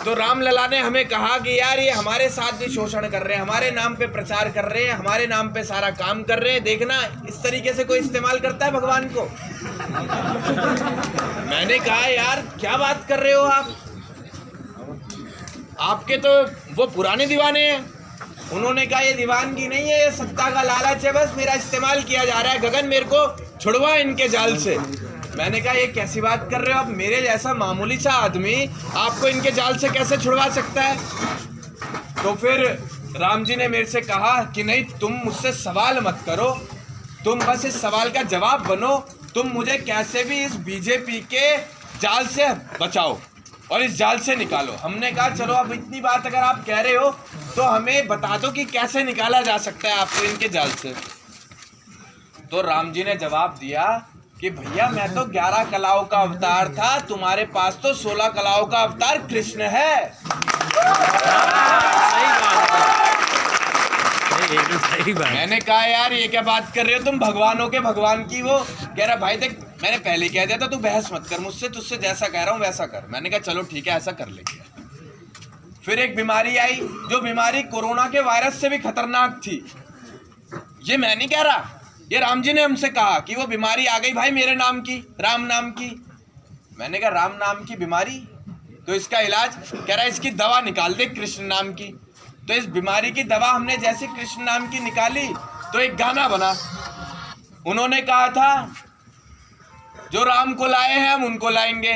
तो रामलला ने हमें कहा कि यार ये हमारे साथ भी शोषण कर रहे हैं, हमारे नाम पे प्रचार कर रहे हैं, हमारे नाम पे सारा काम कर रहे हैं, देखना इस तरीके से कोई इस्तेमाल करता है भगवान को। मैंने कहा यार क्या बात कर रहे हो आप, आपके तो वो पुराने दीवाने हैं। उन्होंने कहा ये दीवानगी नहीं है, ये सत्ता का लालच है, बस मेरा इस्तेमाल किया जा रहा है। गगन मेरे को छुड़वा इनके जाल से। मैंने कहा ये कैसी बात कर रहे हो आप, मेरे जैसा मामूली सा आदमी आपको इनके जाल से कैसे छुड़वा सकता है। तो फिर राम जी ने मेरे से कहा कि नहीं, तुम मुझसे सवाल मत करो, तुम बस इस सवाल का जवाब बनो, तुम मुझे कैसे भी इस बीजेपी के जाल से बचाओ और इस जाल से निकालो। हमने कहा चलो अब इतनी बात अगर आप कह रहे हो तो हमें बता दो कि कैसे निकाला जा सकता है आपको इनके जाल से। तो राम जी ने जवाब दिया कि भैया मैं तो 11 कलाओं का अवतार था, तुम्हारे पास तो 16 कलाओं का अवतार कृष्ण है। सही बात। मैंने कहा यार ये क्या बात कर रहे हो तुम, भगवानों के भगवान की वो। कह रहा भाई देख मैंने पहले कह दिया था तू बहस मत कर मुझसे, तुझसे जैसा कह रहा हूँ वैसा कर। मैंने कहा चलो ठीक है ऐसा कर लेंगे। फिर एक बीमारी आई, जो बीमारी कोरोना के वायरस से भी खतरनाक थी। ये मैं नहीं कह रहा, ये राम जी ने हमसे कहा कि वो बीमारी आ गई भाई मेरे नाम की, राम नाम की। मैंने कहा राम नाम की बीमारी, तो इसका इलाज? कह रहा इसकी दवा निकाल दे कृष्ण नाम की। तो इस बीमारी की दवा हमने जैसे कृष्ण नाम की निकाली तो एक गाना बना। उन्होंने कहा था जो राम को लाए हैं हम उनको लाएंगे।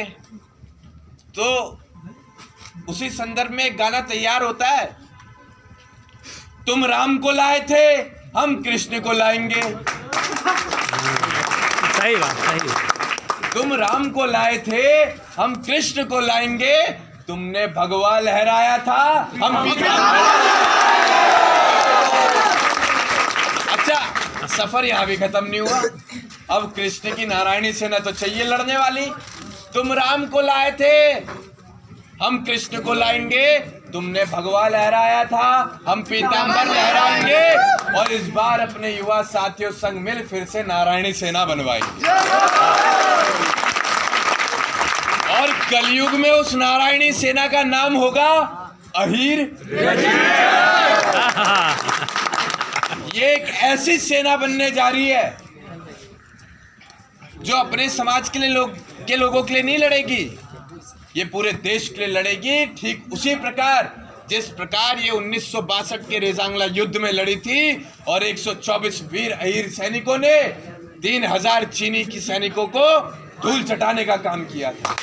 तो उसी संदर्भ में एक गाना तैयार होता है, तुम राम को लाए थे हम कृष्ण को लाएंगे। सही बात, सही। तुम राम को लाए थे हम कृष्ण को लाएंगे, तुमने भगवा लहराया था हम अच्छा सफर यहां भी खत्म नहीं हुआ, अब कृष्ण की नारायणी सेना तो चाहिए लड़ने वाली। तुम राम को लाए थे हम कृष्ण को लाएंगे, तुमने भगवा लहराया था हम पीतांबर लहराएंगे, और इस बार अपने युवा साथियों संग मिल फिर से नारायणी सेना बनवाएंगे। और कलयुग में उस नारायणी सेना का नाम होगा अहीर। ये एक ऐसी सेना बनने जा रही है जो अपने समाज के लिए लोगों के लिए नहीं लड़ेगी, ये पूरे देश के लिए लड़ेगी। ठीक उसी प्रकार जिस प्रकार ये 1962 के रेजांगला युद्ध में लड़ी थी और 124 वीर अहीर सैनिकों ने 3000 चीनी की सैनिकों को धूल चटाने का काम किया था।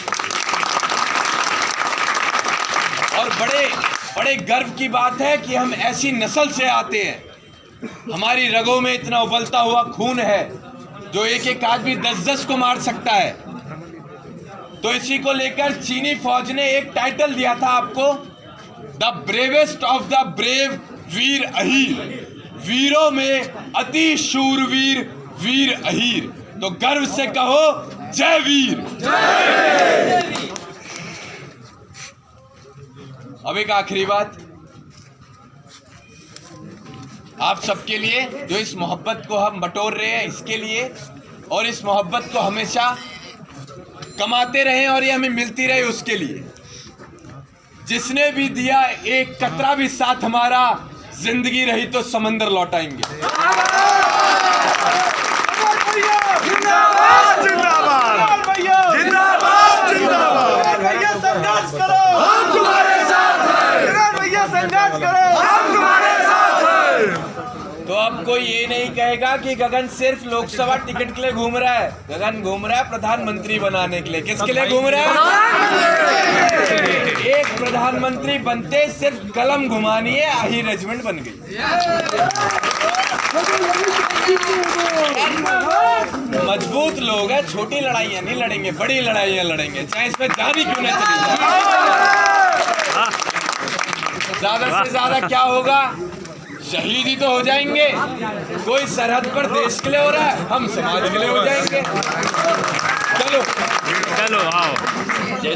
और बड़े गर्व की बात है कि हम ऐसी नस्ल से आते हैं, हमारी रगों में इतना उबलता हुआ खून है जो एक एक आदमी 10-10 को मार सकता है। तो इसी को लेकर चीनी फौज ने एक टाइटल दिया था आपको, the bravest of the brave वीर अहीर, वीरों में अति शूरवीर वीर अहीर। तो गर्व से कहो जय वीर। अब एक आखिरी बात आप सबके लिए, जो इस मोहब्बत को हम बटोर रहे हैं इसके लिए, और इस मोहब्बत को हमेशा कमाते रहें और ये हमें मिलती रहे उसके लिए। जिसने भी दिया एक कतरा भी साथ हमारा, जिंदगी रही तो समंदर लौटाएंगे। जिंदाबाद जिंदाबाद जिंदाबाद जिंदाबाद भैया संघर्ष करो हम तुम्हारे साथ हैं, भैया संघर्ष करो हम तुम्हारे साथ हैं। तो अब कोई ये नहीं कहेगा कि गगन सिर्फ लोकसभा टिकट के लिए घूम रहा है, गगन घूम रहा है प्रधानमंत्री बनाने के लिए। किसके लिए घूम रहा है? एक प्रधानमंत्री बनते सिर्फ कलम घुमानी है, आही रेजिमेंट बन गई। मजबूत लोग हैं, छोटी लड़ाइयां नहीं लड़ेंगे, बड़ी लड़ाइयां लड़ेंगे, चाहे इसमें जान ही क्यों न चली जाए। ज्यादा से ज्यादा क्या होगा, शहीद ही तो हो जाएंगे। कोई सरहद पर देश के लिए हो रहा है, हम समाज के लिए हो जाएंगे। चलो चलो आओ। जय श्री